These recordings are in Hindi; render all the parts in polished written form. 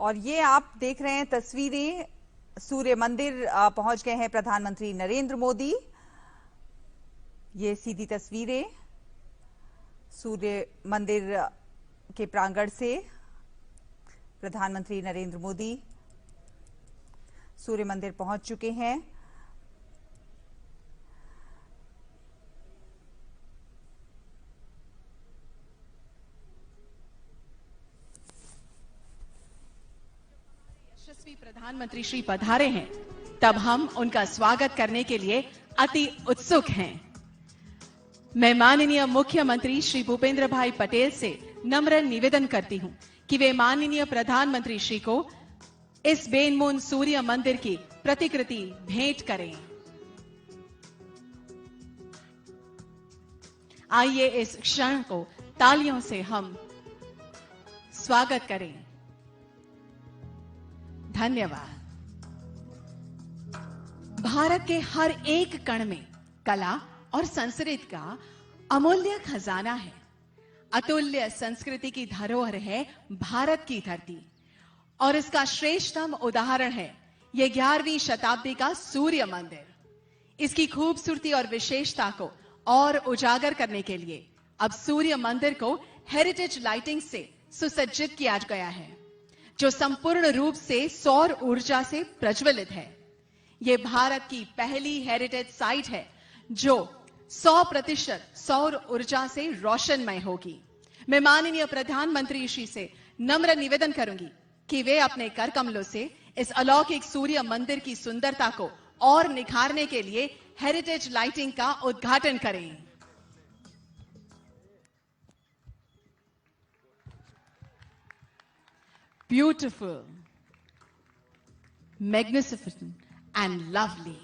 और ये आप देख रहे हैं तस्वीरें, सूर्य मंदिर पहुंच गए हैं प्रधानमंत्री नरेंद्र मोदी। ये सीधी तस्वीरें सूर्य मंदिर के प्रांगण से। प्रधानमंत्री नरेंद्र मोदी सूर्य मंदिर पहुंच चुके हैं। यशस्वी प्रधानमंत्री श्री पधारे हैं, तब हम उनका स्वागत करने के लिए अति उत्सुक हैं। मैं माननीय मुख्यमंत्री श्री भूपेंद्र भाई पटेल से नम्र निवेदन करती हूं कि वे माननीय प्रधानमंत्री श्री को इस बेनमून सूर्य मंदिर की प्रतिकृति भेंट करें। आइए इस क्षण को तालियों से हम स्वागत करें। धन्यवाद। भारत के हर एक कण में कला और संस्कृति का अमूल्य खजाना है। अतुल्य संस्कृति की धरोहर है भारत की धरती, और इसका श्रेष्ठतम उदाहरण है यह 11वीं शताब्दी का सूर्य मंदिर। इसकी खूबसूरती और विशेषता को और उजागर करने के लिए अब सूर्य मंदिर को हेरिटेज लाइटिंग से सुसज्जित किया गया है, जो संपूर्ण रूप से सौर ऊर्जा से प्रज्वलित है। यह भारत की पहली हेरिटेज साइट है जो 100% सौर ऊर्जा से रोशनमय होगी। मैं माननीय प्रधानमंत्री श्री से नम्र निवेदन करूंगी कि वे अपने कर कमलों से इस अलौकिक सूर्य मंदिर की सुंदरता को और निखारने के लिए हेरिटेज लाइटिंग का उद्घाटन करें। Beautiful, magnificent and lovely.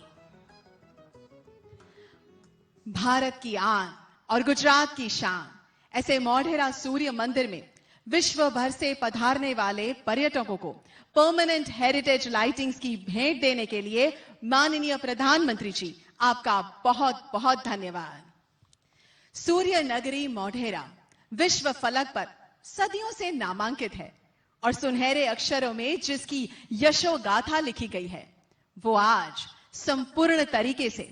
Bharat की आन और गुजरात की शान ऐसे मोढेरा सूर्य मंदिर में विश्व भर से पधारने वाले पर्यटकों को परमानेंट हेरिटेज लाइटिंग्स की भेंट देने के लिए माननीय प्रधानमंत्री जी आपका बहुत बहुत धन्यवाद। सूर्य नगरी मोढेरा विश्व फलक पर सदियों से नामांकित है और सुनहरे अक्षरों में जिसकी यशोगाथा लिखी गई है, वो आज संपूर्ण तरीके से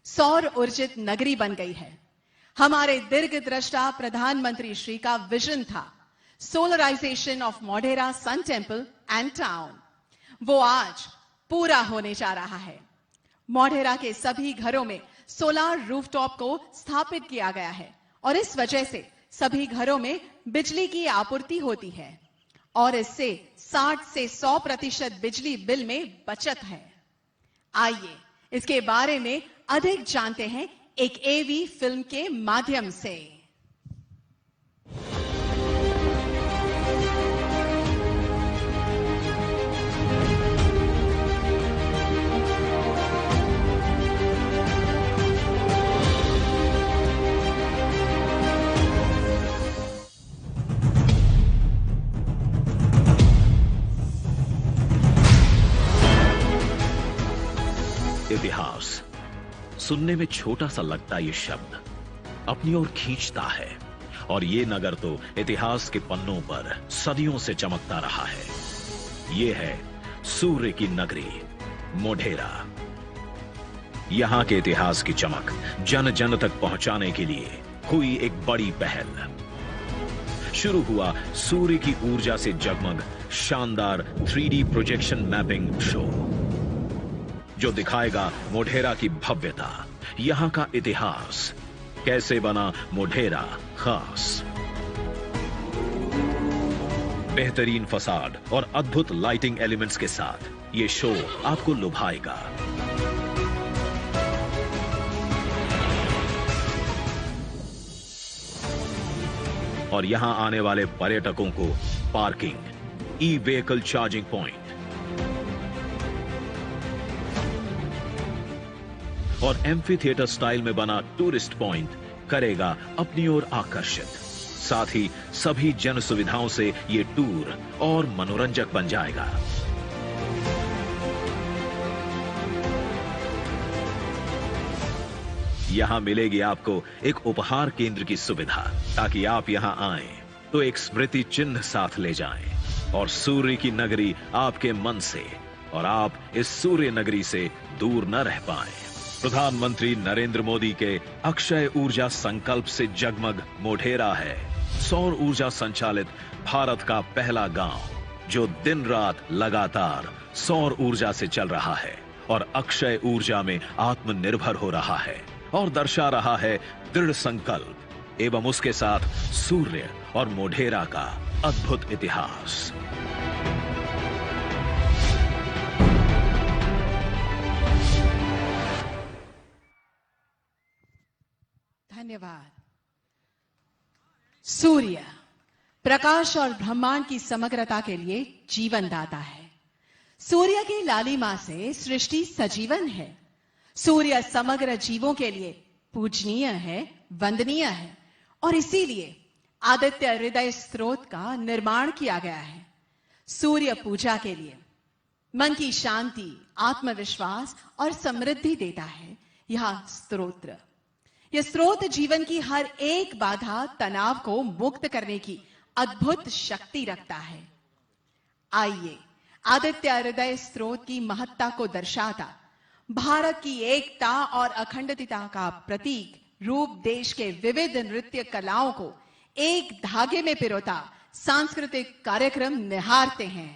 सौर ऊर्जित नगरी बन गई है। हमारे दीर्घदृष्टा प्रधानमंत्री श्री का विजन था solarisation of Modhera sun temple and town. वो आज पूरा होने जा रहा है। मोढेरा के सभी घरों में सोलर रूफटॉप को स्थापित किया गया है और इस वजह से सभी घरों में बिजली की आपूर्ति होती है और इससे 60 से 100% बिजली बिल में बचत है। आइए इसके बारे में अधिक जानते हैं एक एवी फिल्म के माध्यम से। इतिहास सुनने में छोटा सा लगता ये शब्द अपनी ओर खींचता है, और ये नगर तो इतिहास के पन्नों पर सदियों से चमकता रहा है। ये है सूर्य की नगरी मोढेरा। यहां के इतिहास की चमक जन जन तक पहुंचाने के लिए हुई एक बड़ी पहल। शुरू हुआ सूर्य की ऊर्जा से जगमग शानदार 3D प्रोजेक्शन मैपिंग शो, जो दिखाएगा मोढेरा की भव्यता, यहां का इतिहास, कैसे बना मोढेरा खास। बेहतरीन फसाड और अद्भुत लाइटिंग एलिमेंट्स के साथ ये शो आपको लुभाएगा। और यहां आने वाले पर्यटकों को parking, e vehicle charging point और एम्फी थिएटर स्टाइल में बना टूरिस्ट पॉइंट करेगा अपनी ओर आकर्षित। साथ ही सभी जन सुविधाओं से ये टूर और मनोरंजक बन जाएगा। यहां मिलेगी आपको एक उपहार केंद्र की सुविधा, ताकि आप यहां आएं तो एक स्मृति चिन्ह साथ ले जाएं। और सूर्य की नगरी आपके मन से, और आप इस सूर्य नगरी से दूर न रह पाएं। प्रधानमंत्री नरेंद्र मोदी के अक्षय ऊर्जा संकल्प से जगमग मोढेरा है सौर ऊर्जा संचालित भारत का पहला गांव, जो दिन रात लगातार सौर ऊर्जा से चल रहा है और अक्षय ऊर्जा में आत्मनिर्भर हो रहा है और दर्शा रहा है दृढ़ संकल्प एवं उसके साथ सूर्य और मोढेरा का अद्भुत इतिहास। धन्यवाद। सूर्य प्रकाश और ब्रह्मांड की समग्रता के लिए जीवन दाता है। सूर्य की लालिमा से सृष्टि सजीवन है। सूर्य समग्र जीवों के लिए पूजनीय है, वंदनीय है, और इसीलिए आदित्य हृदय स्रोत का निर्माण किया गया है। सूर्य पूजा के लिए मन की शांति, आत्मविश्वास और समृद्धि देता है यह स्तोत्र। यह स्रोत जीवन की हर एक बाधा, तनाव को मुक्त करने की अद्भुत शक्ति रखता है। आइए आदित्य हृदय स्रोत की महत्ता को दर्शाता, भारत की एकता और अखंडता का प्रतीक रूप देश के विविध नृत्य कलाओं को एक धागे में पिरोता सांस्कृतिक कार्यक्रम निहारते हैं।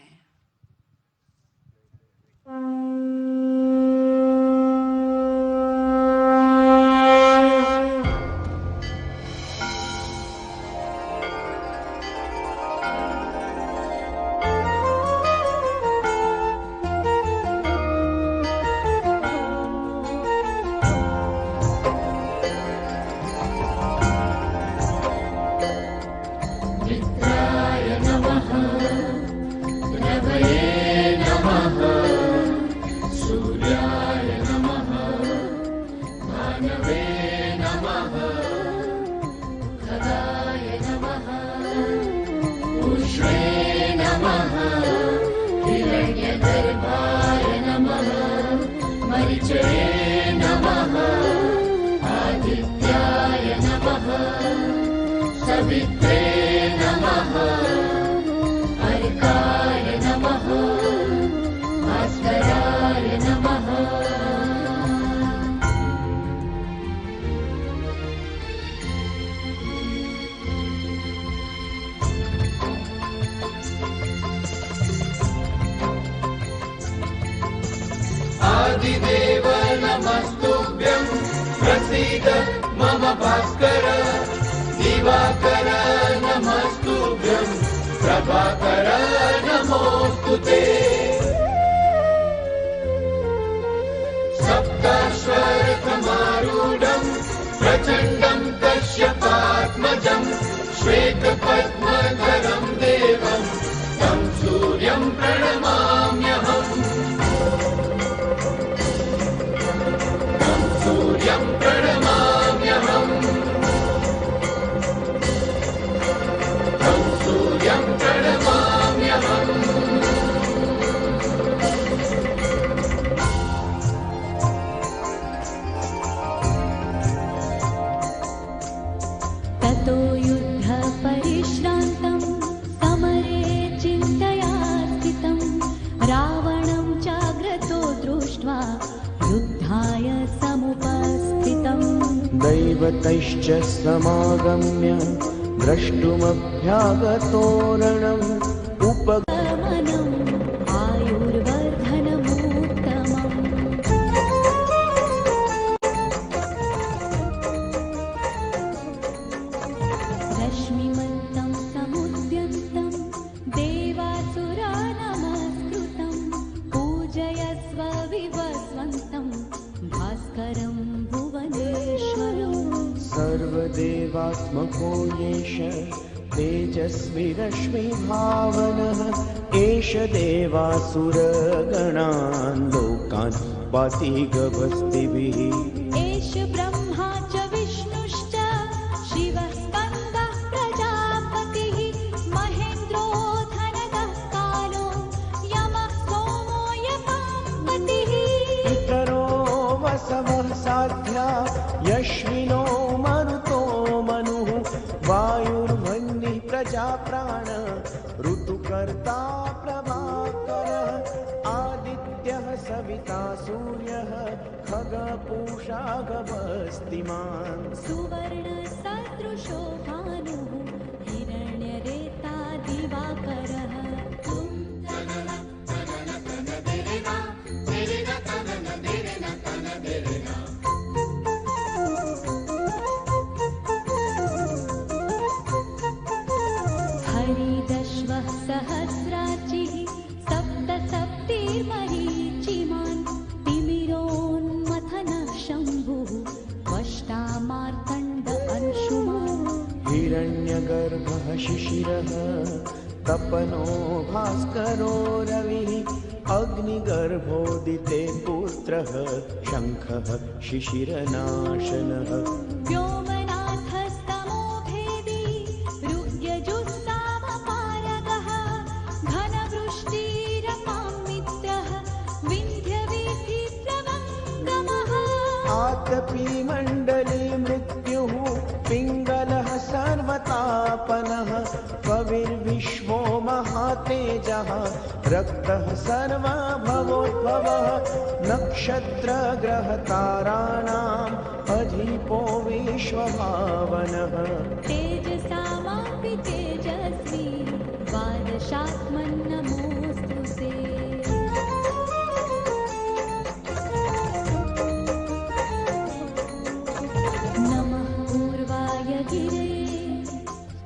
आदिदेव नमस्तुभ्यं प्रसीद मम भास्कर, दिवाकर नमस्तुभ्यं प्रभाकर नमोस्तुते। सप्ताश्वरथमारूढं प्रचण्डं कश्यपात्मजं, श्वेतपद्मधरं देवं तं सूर्यं प्रणमाम्यहम्। सूर्यं प्रणमाम्यहम्, तं सूर्यं प्रणमाम्यहम्। ततो युद्ध परिश्रान्तं समरे चिन्तया स्थितं, रावणं चाग्रतो दृष्ट्वा युद्धाय समुपस्थितम्। दैवतैश्च समागम्य द्रष्टुमभ्यागतो रणम् उपगमनम् आयुर्वर्धनमुत्तमम्। रश्मिमन्तं समुद्यन्तं देवासुरा नमस्कृतं, पूजयस्व विवस्वन्तं भास्करं भुवनेश्वरम्। सर्वदेवात्मको येष तेजस्वी रश्मिभावनः, एष देवासुरगणान् लोकान् पाति गभस्तिभिः। एष ब्रह्मा च विष्णुश्च शिवः स्कन्दः प्रजापतिः, महेन्द्रो धनदः कालो यमः सोमो यमापतिः। पितरो वसवः साध्या यश्विनो मरुतो मनुः, वायुर्वह्निः प्रजा प्राण ऋतुकर्ता वक्रपूषागवस्तिमान् सुवर्णसदृशो भानुः हिरण्यरेता दिवाकरः हरिदश्वः सहस्राचिः सप्तसप्तिर्मरीचिमान् तिमिरोन्मथनः शम्भुः वष्टामार्तण्ड अंशुमान् हिरण्यगर्भः शिशिरः तपनो भास्करो रविः अग्निगर्भोदिते पुत्रः शङ्खः शिशिरनाशनः व्योमनाथस्तमो भेदी ऋग्यजुस्सामपारगः घनवृष्टिरपां मित्रः विन्ध्यवीथिप्रवङ्गमः आतपी मण्डली मृत्युः पिङ्गलः सर्वतापनः कविर्विश्वो महातेजः रक्तः सर्वभवोद्भवः नक्षत्रग्रहताराणाम् अधिपो विश्वभावनः तेजसामापि तेजस्वी द्वादशात्मन्नमोऽस्तु ते नमः पूर्वाय गिरये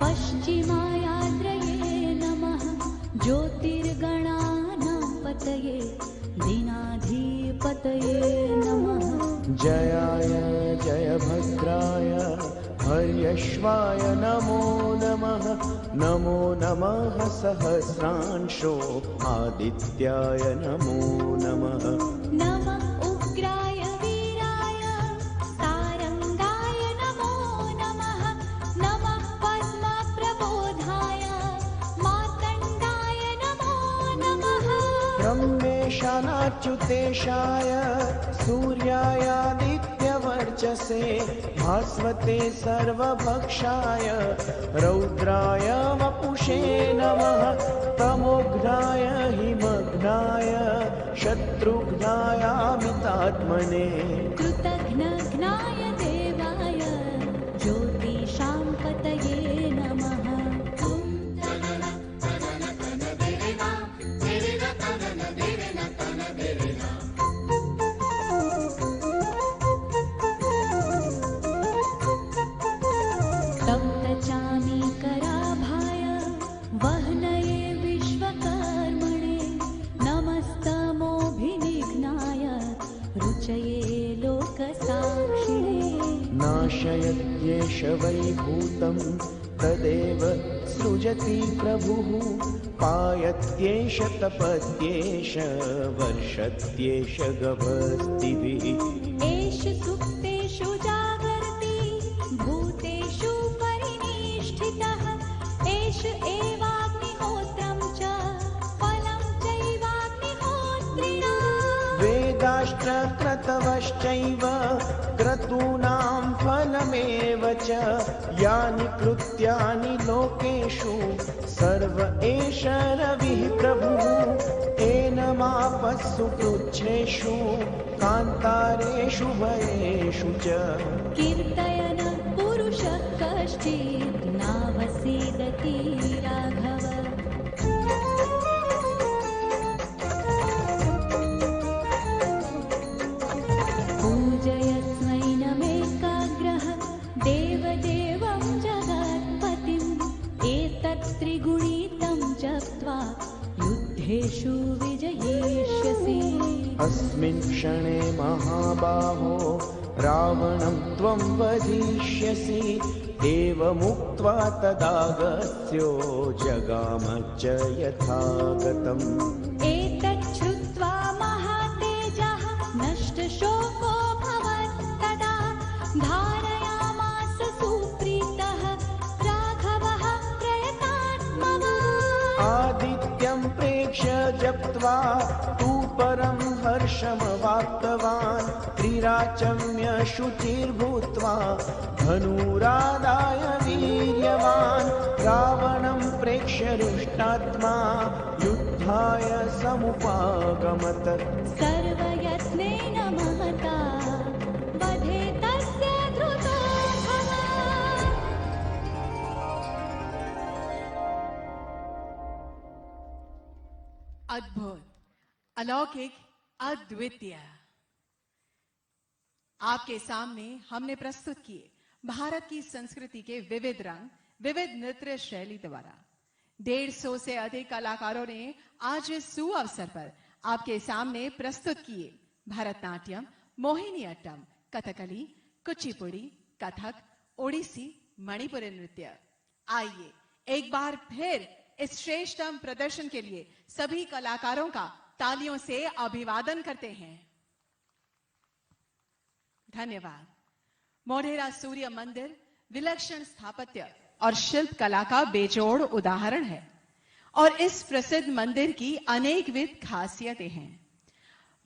पश्चिमायाद्रये नमः ज्योतिर्गणानां पतये दीनाधिपतये नमः जयाय जयभद्राय हर्यश्वाय नमो नमः नमो नमः सहस्रांशो आदित्याय नमो नमः नमः उग्राय वीराय सारङ्गाय नमो नमः नमः पद्मप्रबोधाय मार्तण्डाय नमो नमः ब्रह्मेशानाच्युतेशाय सूर्यायादित्यवर्चसे भास्वते सर्वभक्षाय रौद्राय वपुषे नमः तमोघ्नाय हिमघ्नाय शत्रुघ्नायामितात्मने कृतघ्नघ्नाय देवाय ज्योतिषां पतये नमः तप्तचामीकराभाय वह्नये विश्वकर्मणे नमस्तमोभिनिघ्नाय रुचये लोकसाक्षिणे नाशयत्येष वैभूतं तदेव सृजति प्रभुः पायत्येष तपत्येष वर्षत्येष गभस्तिभिः एष सुप्तेषु जागर्ति भूतेषु परिनिष्ठितः एष एवाग्निहोत्रं च फलं चैवाग्निहोत्रिणा वेदाश्चक्रतवश्चैव क्रतूनां फलमेव च यानि कृत्यानि लोकेषु सर्व एष रविः प्रभुः एनमापस्सु कृच्छ्रेषु कान्तारेषु भयेषु च कीर्तयन् पुरुषः कश्चित् नावसीदति राघव पूजयस्वैनमेकाग्रः देवदेवं जगत्पतिम् एतत् त्रिगुणितं जप्त्वा युद्धेषु विजयिष्यसि अस्मिन् क्षणे महाबाहो रावणं त्वं वधिष्यसि एवमुक्त्वा तदागत्यो जगाम च यथागतम् एतत् श्रुत्वा महातेजः नष्टशोको भवत्तदा धारयामास सुप्रीतः राघवः प्रयतात्मवान् आदित्यं प्रेक्ष्य जप्त्वा तु परं हर्षमवाप्तवान् त्रिराचम्य शुचिर्भूत्वा धनुरादाय वीर्यवान् रावणं प्रेक्ष्य रुष्टात्मा युद्ध निधाय समुपागमत् सर्वयत्नेन महता वधे तस्य द्रुतो भव। अद्भुत, अलौकिक, अद्वितीय। आपके सामने हमने प्रस्तुत किए भारत की संस्कृति के विविध रंग, विविध नृत्य शैली द्वारा 150 से अधिक कलाकारों ने आज इस सुअवसर पर आपके सामने प्रस्तुत किए भरतनाट्यम, मोहिनीअट्टम, कथकली, कुचिपुड़ी, कथक, ओडिसी, मणिपुरी नृत्य। आइए एक बार फिर इस श्रेष्ठतम प्रदर्शन के लिए सभी कलाकारों का तालियों से अभिवादन करते हैं। धन्यवाद। मोढेरा सूर्य मंदिर विलक्षण स्थापत्य और शिल्प कला का बेजोड़ उदाहरण है और इस प्रसिद्ध मंदिर की अनेकविध खासियतें हैं।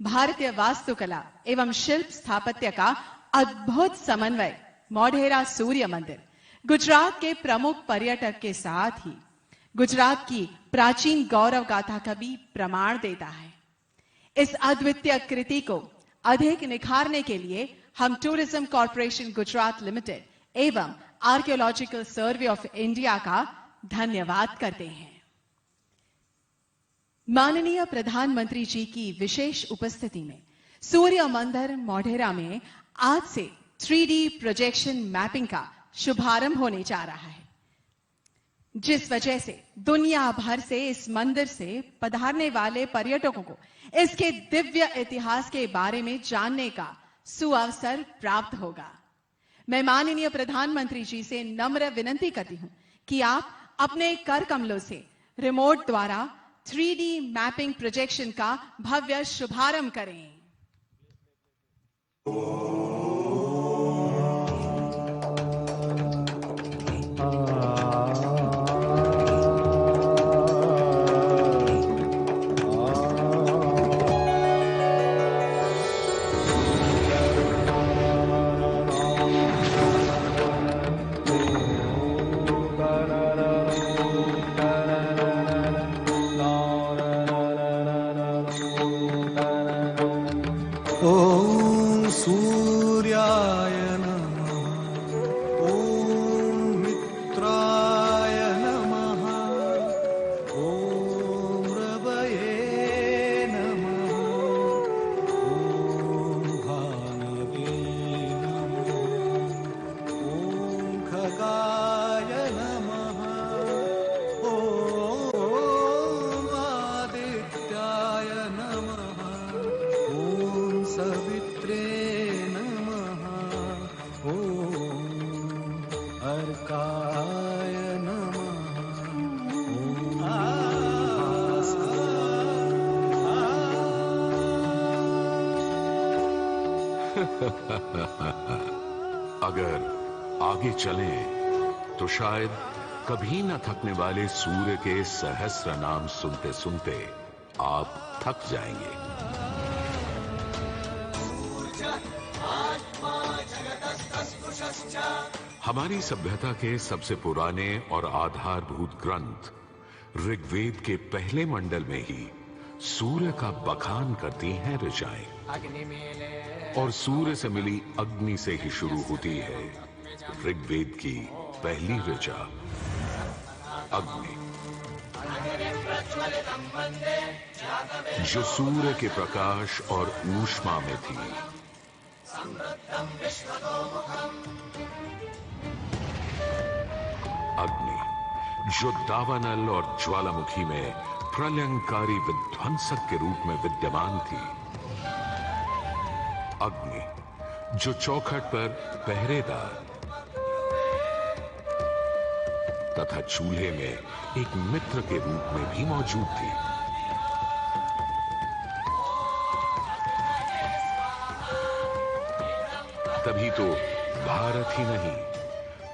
भारतीय वास्तुकला एवं शिल्प स्थापत्य का अद्भुत समन्वय मोढेरा सूर्य मंदिर गुजरात के प्रमुख पर्यटक के साथ ही गुजरात की प्राचीन गौरव गाथा का भी प्रमाण देता है। इस अद्वितीय कृति को अधिक निखारने के लिए हम टूरिज्म कॉर्पोरेशन गुजरात लिमिटेड एवं आर्कियोलॉजिकल सर्वे ऑफ इंडिया का धन्यवाद करते हैं। माननीय प्रधानमंत्री जी की विशेष उपस्थिति में सूर्य मंदिर मोढेरा में आज से 3D प्रोजेक्शन मैपिंग का शुभारंभ होने जा रहा है, जिस वजह से दुनिया भर से इस मंदिर से पधारने वाले पर्यटकों को इसके दिव्य इतिहास के बारे में जानने का सुअवसर प्राप्त होगा। मैं माननीय प्रधानमंत्री जी से नम्र विनती करती हूं कि आप अपने कर कमलों से रिमोट द्वारा 3D मैपिंग प्रोजेक्शन का भव्य शुभारंभ करें। ॐ सूर्याय नमः, ॐ मित्राय नमः, ॐ रवये नमः, ॐ भानवे नमः, ॐ खगाय नमः, ॐ आदित्याय नमः, ॐ सवित्रे नमः, ॐ अर्काय नमः, अगर आगे चलें तो शायद कभी न थकने वाले सूर्य के सहस्र नाम सुनते सुनते आप थक जाएंगे। हमारी सभ्यता के सबसे पुराने और आधारभूत ग्रंथ ऋग्वेद के पहले मंडल में ही सूर्य का बखान करती हैं ऋचाएं, और सूर्य से मिली अग्नि से ही शुरू होती है ऋग्वेद की पहली ऋचा अग्नि, जो सूर्य के प्रकाश और ऊष्मा में थी। अग्नि जो दावानल और ज्वालामुखी में प्रलयंकारी विध्वंसक के रूप में विद्यमान थी। अग्नि जो चौखट पर पहरेदार तथा चूल्हे में एक मित्र के रूप में भी मौजूद थी। तभी तो भारत ही नहीं,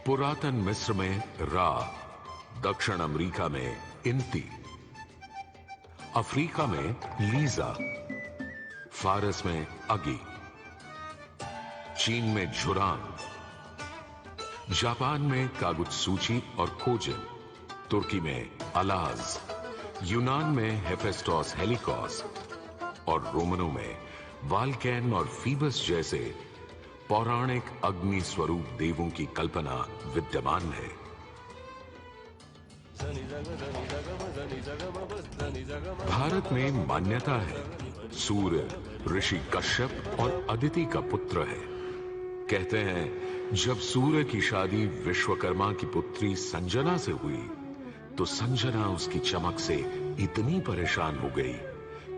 पुरातन मिस्र में रा, दक्षिण अमेरिका में इंती, अफ्रीका में लीजा, फारस में अगी, चीन में झुरान, जापान में कागुत्सूची और कोजिन, तुर्की में अलाज, यूनान में हेफेस्टोस हेलिकोस और रोमनों में वाल्कैन और फीबस जैसे पौराणिक अग्नि स्वरूप देवों की कल्पना विद्यमान है। भारत में मान्यता है सूर्य ऋषि कश्यप और अदिति का पुत्र है। कहते हैं जब सूर्य की शादी विश्वकर्मा की पुत्री संजना से हुई तो संजना उसकी चमक से इतनी परेशान हो गई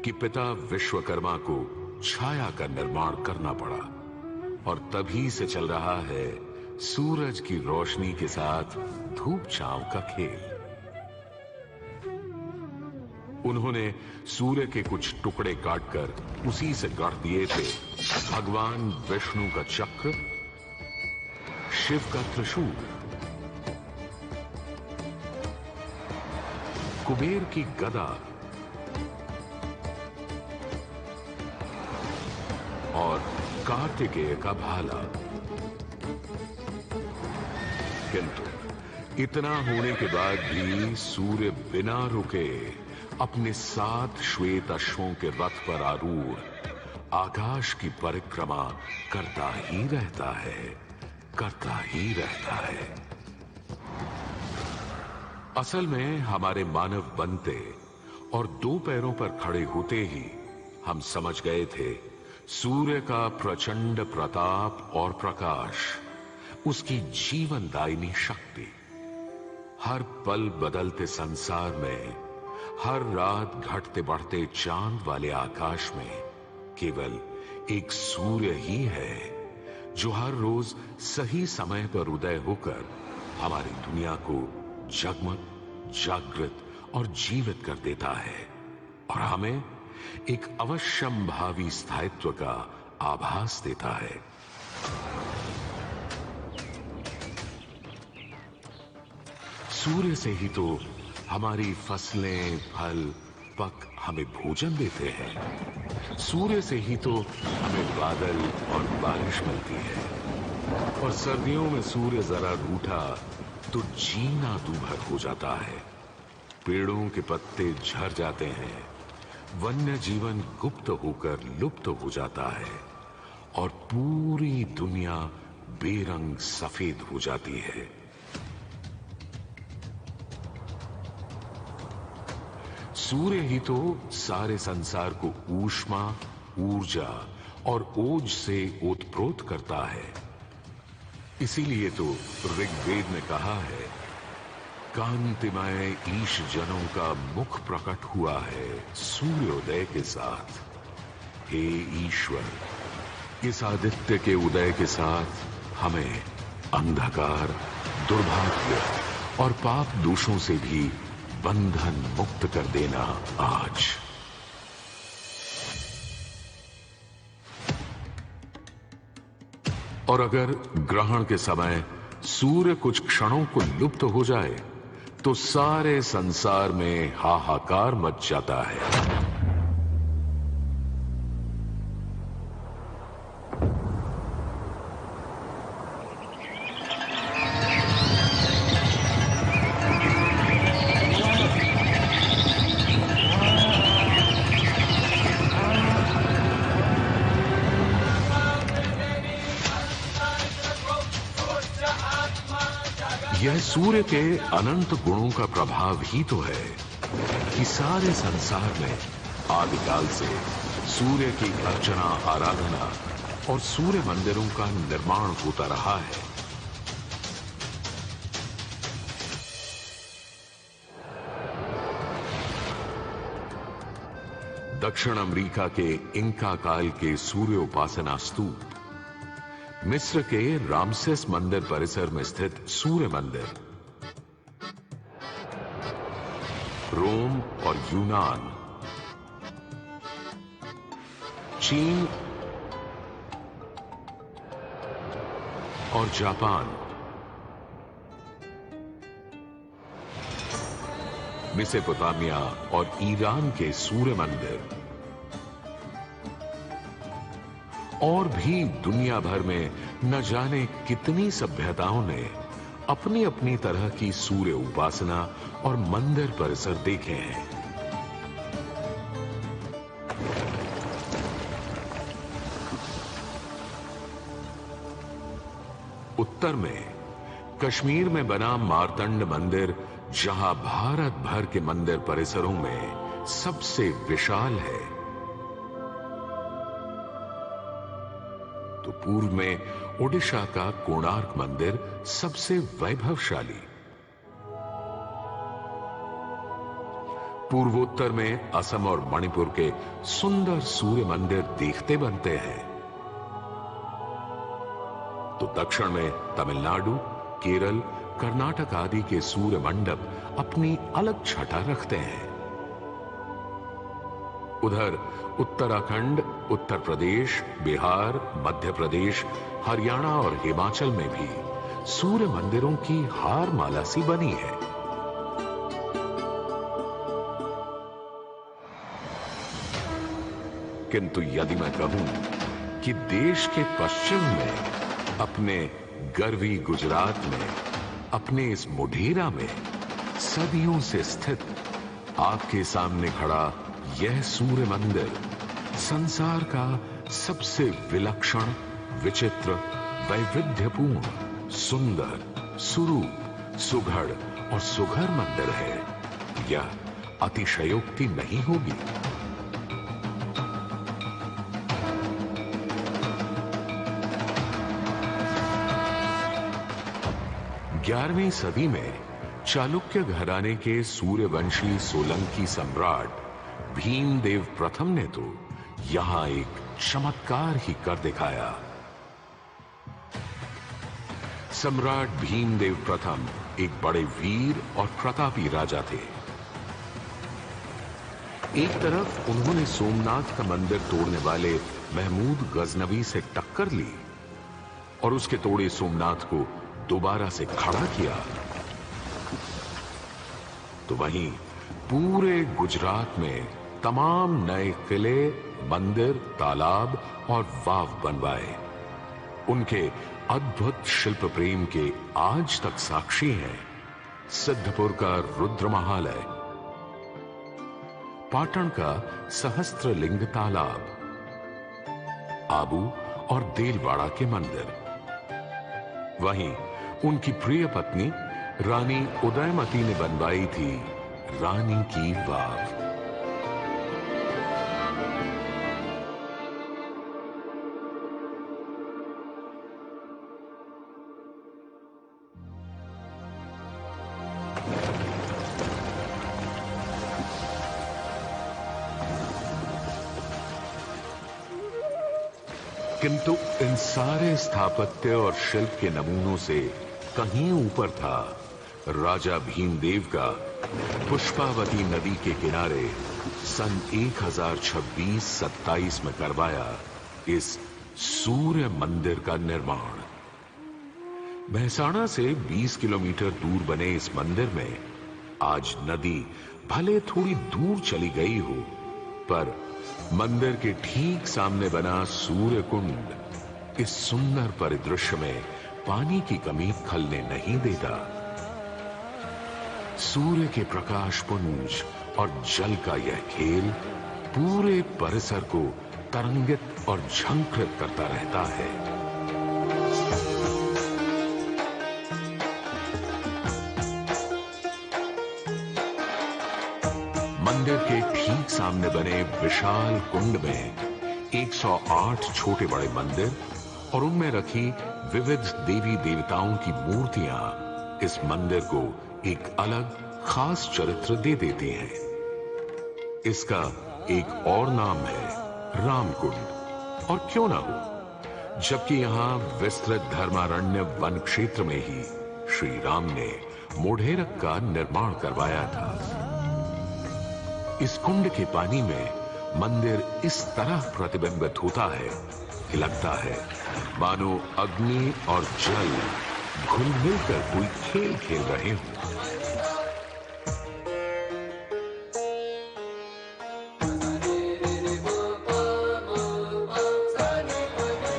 कि पिता विश्वकर्मा को छाया का निर्माण करना पड़ा। और तभी से चल रहा है सूरज की रोशनी के साथ धूप छांव का खेल। उन्होंने सूर्य के कुछ टुकड़े काटकर उसी से गढ़ दिए थे भगवान विष्णु का चक्र, शिव का त्रिशूल, कुबेर की गदा और कार्तिकेय का भाला। किंतु इतना होने के बाद भी सूर्य बिना रुके अपने 7 श्वेत अश्वों के रथ पर आरूढ़ आकाश की परिक्रमा करता ही रहता है, करता ही रहता है। असल में हमारे मानव बनते और 2 पैरों पर खड़े होते ही हम समझ गए थे सूर्य का प्रचंड प्रताप और प्रकाश, उसकी जीवनदायिनी शक्ति हर पल बदलते संसार में, हर रात घटते बढ़ते चांद वाले आकाश में केवल एक सूर्य ही है जो हर रोज सही समय पर उदय होकर हमारी दुनिया को जगमग, जागृत और जीवित कर देता है और हमें एक अवश्यंभावी स्थायित्व का आभास देता है। सूर्य से ही तो हमारी फसलें, फल, पक हमें भोजन देते हैं। सूर्य से ही तो हमें बादल और बारिश मिलती है और सर्दियों में सूर्य जरा रूठा तो जीना दूभर हो जाता है। पेड़ों के पत्ते झड़ जाते हैं, वन्य जीवन गुप्त होकर लुप्त हो जाता है और पूरी दुनिया बेरंग सफेद हो जाती है। सूर्य ही तो सारे संसार को ऊष्मा, ऊर्जा और ओज से ओतप्रोत करता है। इसीलिए तो ऋग्वेद ने कहा है कांतिमय ईश जनों का मुख प्रकट हुआ है सूर्योदय के साथ। हे ईश्वर, इस आदित्य के उदय के साथ हमें अंधकार, दुर्भाग्य और पाप दोषों से भी बंधन मुक्त कर देना आज। और अगर ग्रहण के समय सूर्य कुछ क्षणों को लुप्त हो जाए तो सारे संसार में हाहाकार मच जाता है। यह सूर्य के अनंत गुणों का प्रभाव ही तो है कि सारे संसार में आदिकाल से सूर्य की अर्चना, आराधना और सूर्य मंदिरों का निर्माण होता रहा है। दक्षिण अमेरिका के इंका काल के सूर्य उपासना स्तूप, मिस्र के रामसेस मंदिर परिसर में स्थित सूर्य मंदिर, रोम और यूनान, चीन और जापान, मेसोपोटामिया और ईरान के सूर्य मंदिर और भी दुनिया भर में न जाने कितनी सभ्यताओं ने अपनी अपनी तरह की सूर्य उपासना और मंदिर परिसर देखे हैं। उत्तर में कश्मीर में बना मार्तंड मंदिर, जहां भारत भर के मंदिर परिसरों में सबसे विशाल है, तो पूर्व में ओडिशा का कोणार्क मंदिर सबसे वैभवशाली। पूर्वोत्तर में असम और मणिपुर के सुंदर सूर्य मंदिर देखते बनते हैं, तो दक्षिण में तमिलनाडु, केरल, कर्नाटक आदि के सूर्य मंडप अपनी अलग छटा रखते हैं। उधर उत्तराखंड, उत्तर प्रदेश, बिहार, मध्य प्रदेश, हरियाणा और हिमाचल में भी सूर्य मंदिरों की हार माला सी बनी है। किंतु यदि मैं कहूं कि देश के पश्चिम में, अपने गर्वी गुजरात में, अपने इस मोढेरा में सदियों से स्थित आपके सामने खड़ा यह सूर्य मंदिर संसार का सबसे विलक्षण, विचित्र, वैविध्यपूर्ण, सुंदर, सुरूप, सुघड़ और सुघर मंदिर है, यह अतिशयोक्ति नहीं होगी। ग्यारहवीं सदी में चालुक्य घराने के सूर्यवंशी सोलंकी सम्राट भीमदेव प्रथम ने तो यहां एक चमत्कार ही कर दिखाया। सम्राट भीमदेव प्रथम एक बड़े वीर और प्रतापी राजा थे। एक तरफ उन्होंने सोमनाथ का मंदिर तोड़ने वाले महमूद गजनवी से टक्कर ली और उसके तोड़े सोमनाथ को दोबारा से खड़ा किया, तो वहीं पूरे गुजरात में तमाम नए किले, मंदिर, तालाब और वाव बनवाए। उनके अद्भुत शिल्प प्रेम के आज तक साक्षी हैं सिद्धपुर का रुद्रमहालय, पाटन का सहस्त्रलिंग तालाब, आबू और देलवाड़ा के मंदिर। वहीं उनकी प्रिय पत्नी रानी उदयमती ने बनवाई थी रानी की वाव। किंतु इन सारे स्थापत्य और शिल्प के नमूनों से कहीं ऊपर था राजा भीमदेव का पुष्पावती नदी के किनारे सन 1026-27 में करवाया इस सूर्य मंदिर का निर्माण। मेहसाणा से 20 किलोमीटर दूर बने इस मंदिर में आज नदी भले थोड़ी दूर चली गई हो, पर मंदिर के ठीक सामने बना सूर्य कुंड इस सुंदर परिदृश्य में पानी की कमी खलने नहीं देता। सूर्य के प्रकाश पुंज और जल का यह खेल पूरे परिसर को तरंगित और झंकृत करता रहता है। मंदिर के ठीक सामने बने विशाल कुंड में 108 छोटे बड़े मंदिर और उनमें रखी विविध देवी देवताओं की मूर्तियां इस मंदिर को एक अलग खास चरित्र दे देती हैं। इसका एक और नाम है रामकुंड, और क्यों ना हो, जबकि यहां विस्तृत धर्मारण्य वन क्षेत्र में ही श्री राम ने मोढेरक का निर्माण करवाया था। इस कुंड के पानी में मंदिर इस तरह प्रतिबिंबित होता है कि लगता है मानो अग्नि और जल घुल मिलकर कोई खेल खेल रहे हों।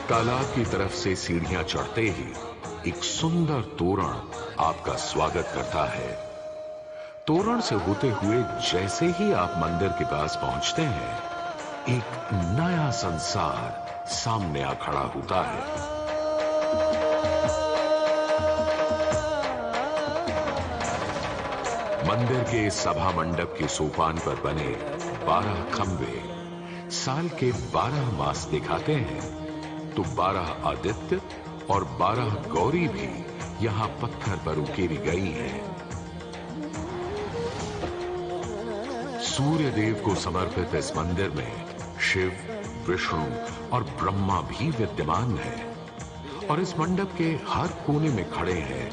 तालाब की तरफ से सीढ़ियां चढ़ते ही एक सुंदर तोरण आपका स्वागत करता है। तोरण से होते हुए जैसे ही आप मंदिर के पास पहुंचते हैं, एक नया संसार सामने आ खड़ा होता है। मंदिर के सभा मंडप के सोपान पर बने 12 खंबे साल के 12 मास दिखाते हैं, तो 12 आदित्य और 12 गौरी भी यहाँ पत्थर पर उकेरी गई हैं। सूर्य देव को समर्पित इस मंदिर में शिव, विष्णु और ब्रह्मा भी विद्यमान है और इस मंडप के हर कोने में खड़े हैं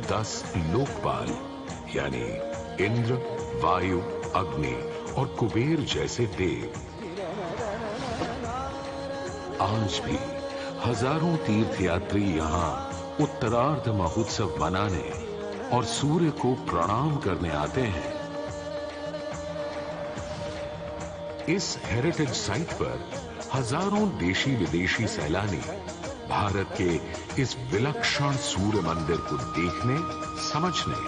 10 लोकपाल यानी इंद्र, वायु, अग्नि और कुबेर जैसे देव। आज भी हजारों तीर्थयात्री यहाँ उत्तरार्ध महोत्सव मनाने और सूर्य को प्रणाम करने आते हैं। इस हेरिटेज साइट पर हजारों देशी विदेशी सैलानी भारत के इस विलक्षण सूर्य मंदिर को देखने, समझने,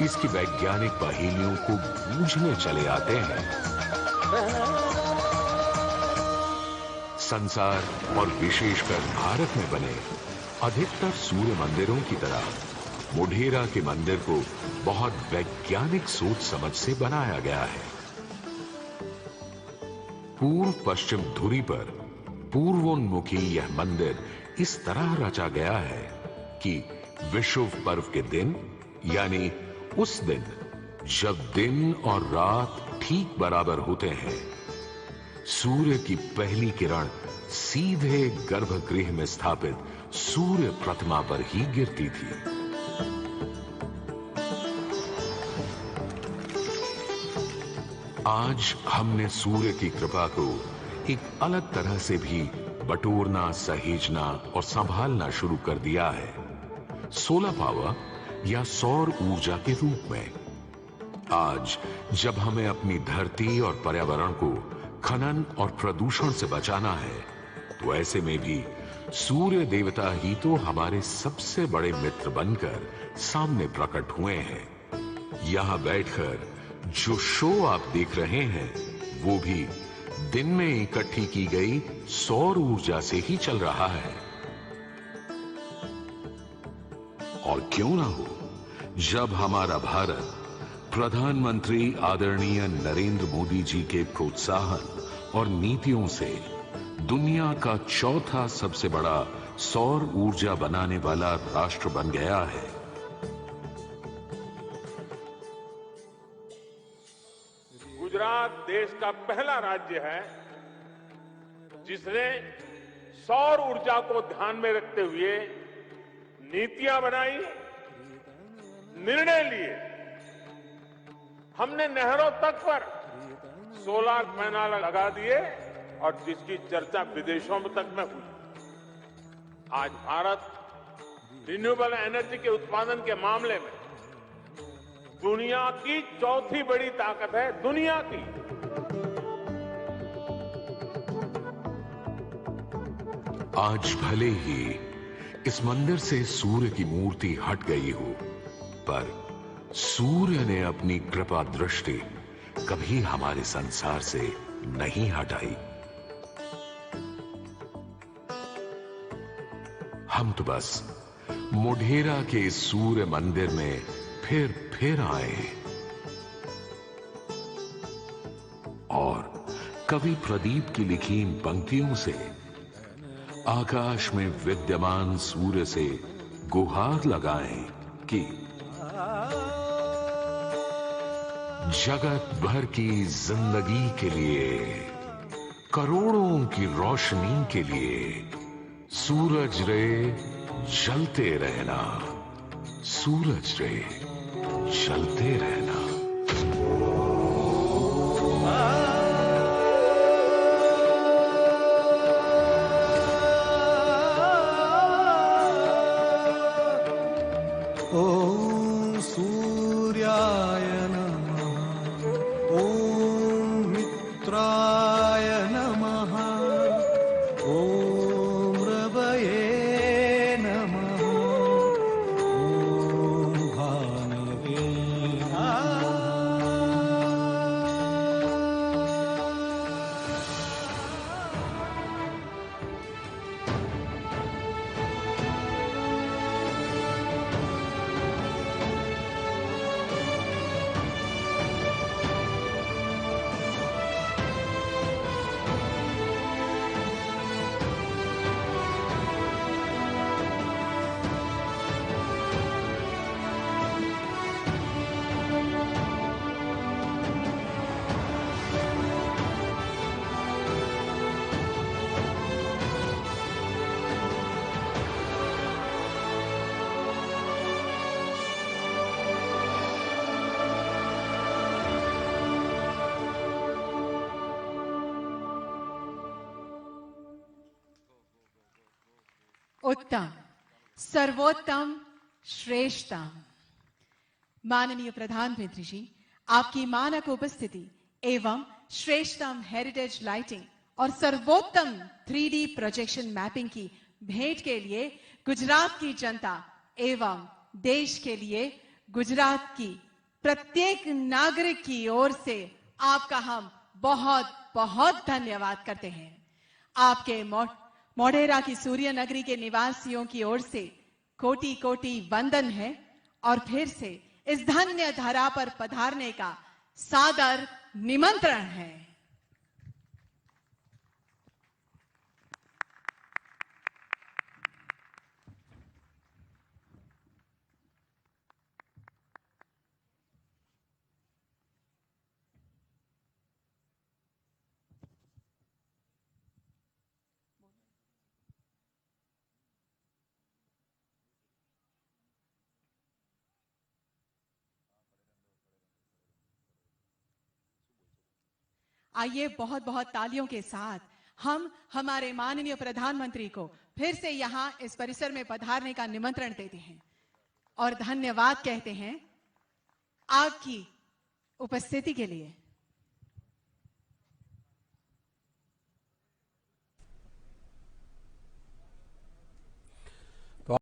इसकी वैज्ञानिक पहेलियों को बूझने चले आते हैं। संसार और विशेषकर भारत में बने अधिकतर सूर्य मंदिरों की तरह मोढेरा के मंदिर को बहुत वैज्ञानिक सोच समझ से बनाया गया है। पूर्व पश्चिम धुरी पर पूर्वोन्मुखी यह मंदिर इस तरह रचा गया है कि विषुव पर्व के दिन यानी उस दिन जब दिन और रात ठीक बराबर होते हैं, सूर्य की पहली किरण सीधे गर्भगृह में स्थापित सूर्य प्रतिमा पर ही गिरती थी। आज हमने सूर्य की कृपा को एक अलग तरह से भी बटोरना, सहेजना और संभालना शुरू कर दिया है, सोलर पावर या सौर ऊर्जा के रूप में। आज जब हमें अपनी धरती और पर्यावरण को खनन और प्रदूषण से बचाना है, तो ऐसे में भी सूर्य देवता ही तो हमारे सबसे बड़े मित्र बनकर सामने प्रकट हुए हैं। यहां बैठकर जो शो आप देख रहे हैं, वो भी दिन में इकट्ठी की गई सौर ऊर्जा से ही चल रहा है। और क्यों ना हो, जब हमारा भारत प्रधानमंत्री आदरणीय नरेंद्र मोदी जी के प्रोत्साहन और नीतियों से दुनिया का चौथा सबसे बड़ा सौर ऊर्जा बनाने वाला राष्ट्र बन गया है। गुजरात देश का पहला राज्य है जिसने सौर ऊर्जा को ध्यान में रखते हुए नीतियां बनाई, निर्णय लिए। हमने नहरों तक पर सोलर पैनल लगा दिए और जिसकी चर्चा विदेशों में तक में हुई। आज भारत रिन्यूएबल एनर्जी के उत्पादन के मामले में दुनिया की चौथी बड़ी ताकत है, दुनिया की। आज भले ही इस मंदिर से सूर्य की मूर्ति हट गई हो, पर सूर्य ने अपनी कृपा दृष्टि कभी हमारे संसार से नहीं हटाई। हम तो बस मोढेरा के सूर्य मंदिर में फिर आए और कवि प्रदीप की लिखी इन पंक्तियों से आकाश में विद्यमान सूर्य से गुहार लगाएं कि जगत भर की जिंदगी के लिए, करोड़ों की रोशनी के लिए सूरज रे जलते रहना, सूरज रे जलते रहना। ओम सूर्याय नमः, ओम मित्राय नमः, ओम रवये नमः, ओम भानवे नमः। उत्तम, सर्वोत्तम, श्रेष्ठतम। माननीय प्रधानमंत्री जी, आपकी मानक उपस्थिति एवं श्रेष्ठतम हेरिटेज लाइटिंग और सर्वोत्तम 3D प्रोजेक्शन मैपिंग की भेंट के लिए गुजरात की जनता एवं देश के लिए गुजरात की प्रत्येक नागरिक की ओर से आपका हम बहुत बहुत धन्यवाद करते हैं। आपके मोढेरा की सूर्य नगरी के निवासियों की ओर से कोटि कोटि वंदन है और फिर से इस धन्य धरा पर पधारने का सादर निमंत्रण है। आइए बहुत बहुत तालियों के साथ हम हमारे माननीय प्रधानमंत्री को फिर से यहां इस परिसर में पधारने का निमंत्रण देते हैं और धन्यवाद कहते हैं आपकी उपस्थिति के लिए।